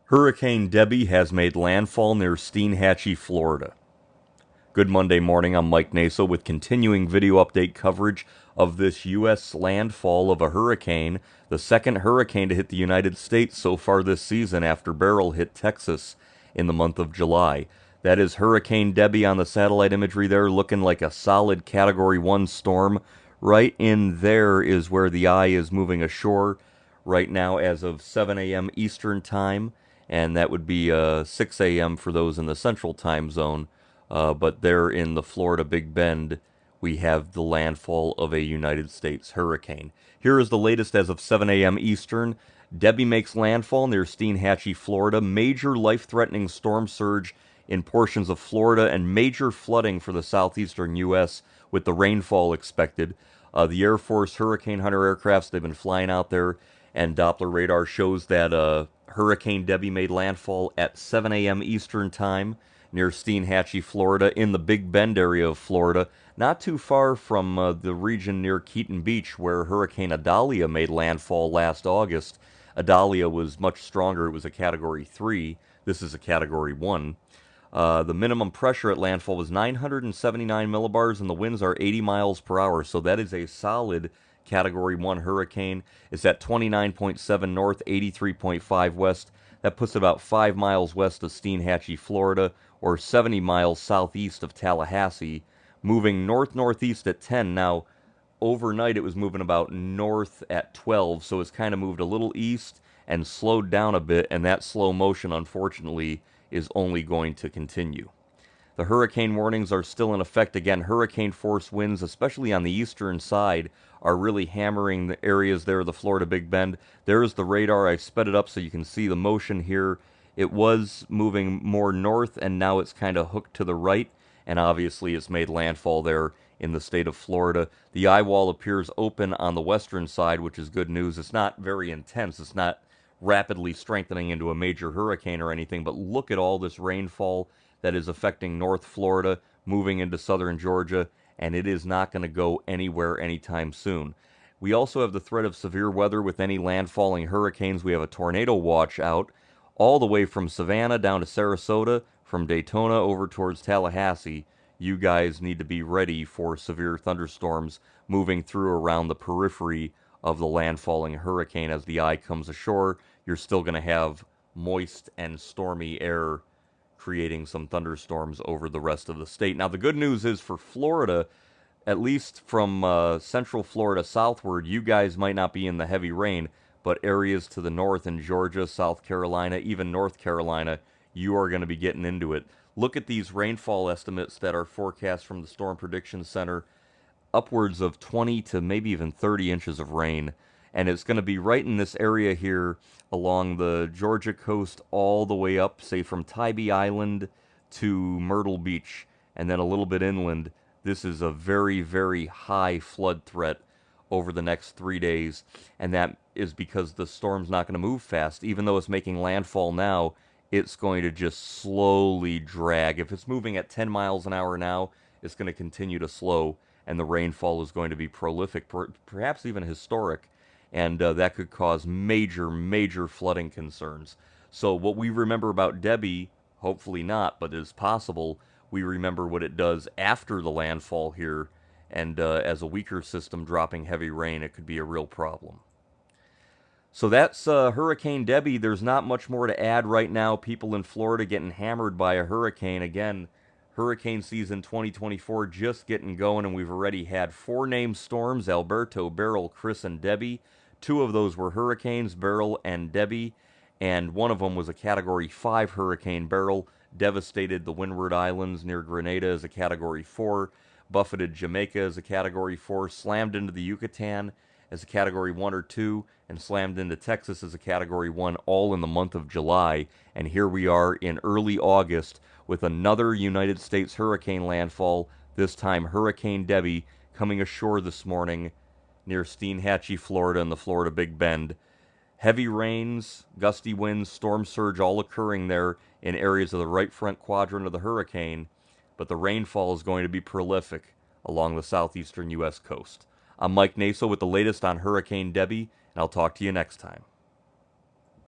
Hurricane Debby has made landfall near Steinhatchee, Florida. Good Monday morning, I'm Mike Naso with continuing video update coverage of this U.S. landfall of a hurricane, the second hurricane to hit the United States so far this season after Beryl hit Texas in the month of July. That is Hurricane Debby on the satellite imagery there, looking like a solid Category 1 storm. Right in there is where the eye is moving ashore right now as of 7 a.m. Eastern Time, and that would be 6 a.m. for those in the Central Time Zone. But there in the Florida Big Bend, we have the landfall of a United States hurricane. Here is the latest as of 7 a.m. Eastern. Debby makes landfall near Steinhatchee, Florida. Major life-threatening storm surge in portions of Florida and major flooding for the southeastern U.S. with the rainfall expected. The Air Force Hurricane Hunter aircrafts, they've been flying out there, and Doppler radar shows that Hurricane Debby made landfall at 7 a.m. Eastern Time near Steinhatchee, Florida, in the Big Bend area of Florida, not too far from the region near Keaton Beach where Hurricane Idalia made landfall last August. Idalia was much stronger. It was a Category 3. This is a Category 1. The minimum pressure at landfall was 979 millibars, and the winds are 80 miles per hour, so that is a solid Category 1 hurricane. It's at 29.7 north, 83.5 west. That puts it about 5 miles west of Steinhatchee, Florida, or 70 miles southeast of Tallahassee, moving north-northeast at 10. Now, overnight it was moving about north at 12, so it's kind of moved a little east and slowed down a bit, and that slow motion, unfortunately, is only going to continue. The hurricane warnings are still in effect. Again, hurricane force winds, especially on the eastern side, are really hammering the areas there of the Florida Big Bend. There's the radar. I've sped it up so you can see the motion here. It was moving more north, and now it's kind of hooked to the right, and obviously it's made landfall there in the state of Florida. The eye wall appears open on the western side, which is good news. It's not very intense. It's not rapidly strengthening into a major hurricane or anything, but look at all this rainfall that is affecting North Florida, moving into southern Georgia, and it is not going to go anywhere anytime soon. We also have the threat of severe weather with any landfalling hurricanes. We have a tornado watch out all the way from Savannah down to Sarasota, from Daytona over towards Tallahassee. You guys need to be ready for severe thunderstorms moving through around the periphery of the landfalling hurricane. As the eye comes ashore, you're still going to have moist and stormy air creating some thunderstorms over the rest of the state. Now, the good news is for Florida, at least from central Florida southward, you guys might not be in the heavy rain, but areas to the north in Georgia, South Carolina, even North Carolina, you are going to be getting into it. Look at these rainfall estimates that are forecast from the Storm Prediction Center. Upwards of 20 to maybe even 30 inches of rain. And it's going to be right in this area here along the Georgia coast all the way up, say from Tybee Island to Myrtle Beach, and then a little bit inland. This is a very, very high flood threat over the next 3 days, and that is because the storm's not going to move fast. Even though it's making landfall now, it's going to just slowly drag. If it's moving at 10 miles an hour now, it's going to continue to slow, and the rainfall is going to be prolific, perhaps even historic, and that could cause major, major flooding concerns. So what we remember about Debby, hopefully not, but it is possible, we remember what it does after the landfall here, and as a weaker system dropping heavy rain, it could be a real problem. So that's Hurricane Debby. There's not much more to add right now. People in Florida getting hammered by a hurricane. Again, hurricane season 2024 just getting going, and we've already had 4 named storms: Alberto, Beryl, Chris, and Debby. 2 of those were hurricanes, Beryl and Debby, and one of them was a Category 5 hurricane. Beryl devastated the Windward Islands near Grenada as a Category 4, buffeted Jamaica as a Category 4, slammed into the Yucatan as a Category 1 or 2, and slammed into Texas as a Category 1, all in the month of July. And here we are in early August with another United States hurricane landfall, this time Hurricane Debby, coming ashore this morning near Steinhatchee, Florida, in the Florida Big Bend. Heavy rains, gusty winds, storm surge all occurring there in areas of the right front quadrant of the hurricane, but the rainfall is going to be prolific along the southeastern U.S. coast. I'm Mike Naso with the latest on Hurricane Debby, and I'll talk to you next time.